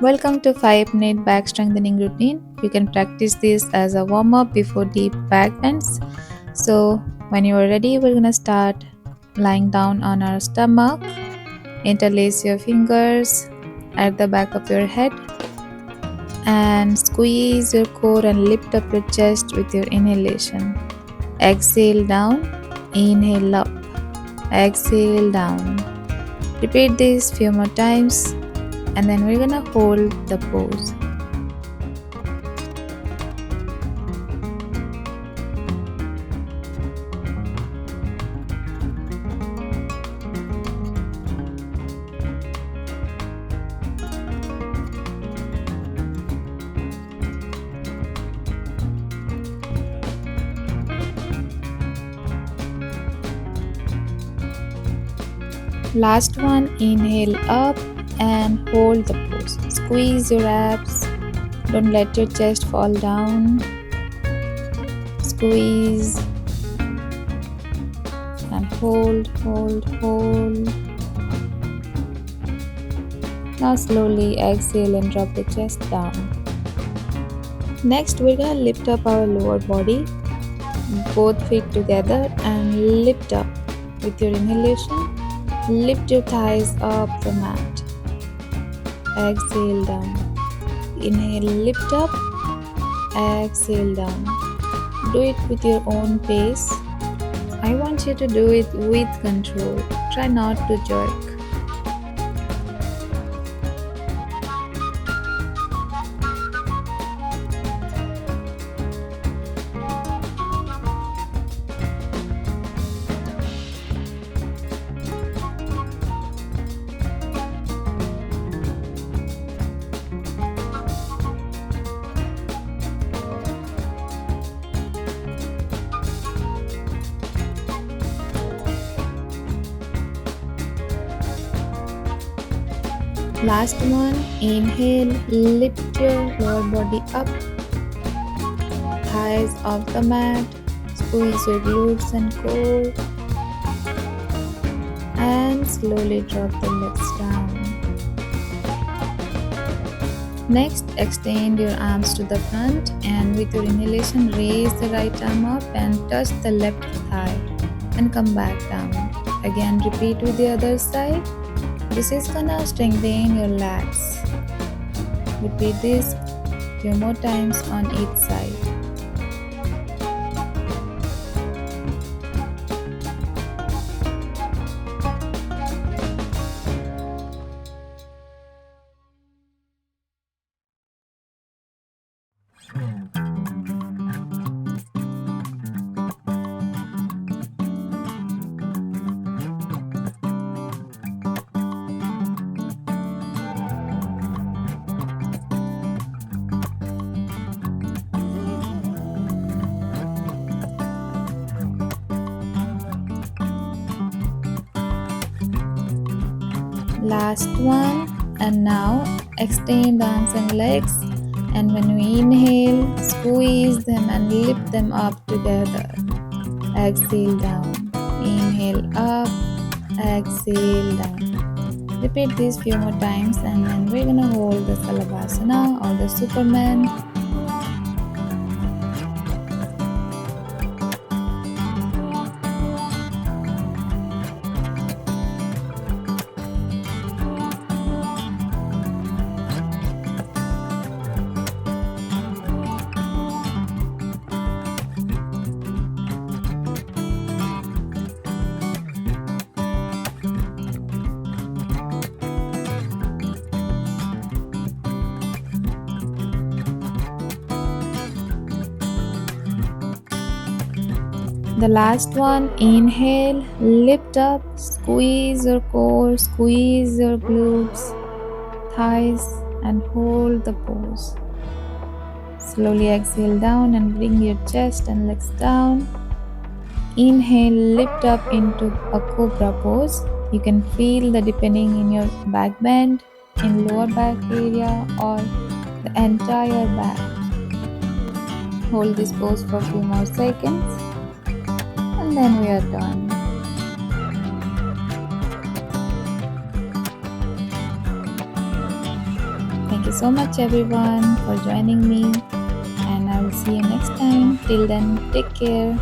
Welcome to 5-minute back strengthening routine. You can practice this as a warm up before deep back bends. So, when you are ready, we're gonna start lying down on our stomach. Interlace your fingers at the back of your head and squeeze your core and lift up your chest with your inhalation. Exhale down, inhale up, exhale down. Repeat this few more times and then we're gonna hold the pose. Last one, inhale up and hold the pose. Squeeze your abs. Don't let your chest fall down. Squeeze and hold. Now slowly exhale and drop the chest down. Next, we're gonna lift up our lower body. Both feet together and lift up. With your inhalation, lift your thighs up the mat. Exhale down. Inhale, lift up. Exhale down. Do it with your own pace. I want you to do it with control. Try not to jerk. Last one, inhale, lift your lower body up, thighs off the mat, squeeze your glutes and core, and slowly drop the legs down. Next, extend your arms to the front and with your inhalation, raise the right arm up and touch the left thigh and come back down. Again, repeat with the other side. This is gonna strengthen your lats. Repeat this few more times on each side. Last one, and now extend arms and legs, and when we inhale, squeeze them and lift them up together. Exhale down, inhale up, exhale down. Repeat this few more times and then we're gonna hold the Salabhasana or the Superman. The last one, inhale, lift up, squeeze your core, squeeze your glutes, thighs and hold the pose. Slowly exhale down and bring your chest and legs down. Inhale, lift up into a Cobra pose. You can feel the deepening in your back bend, in lower back area or the entire back. Hold this pose for a few more seconds. And then we are done. Thank you so much, everyone, for joining me, and I will see you next time. Till then, take care.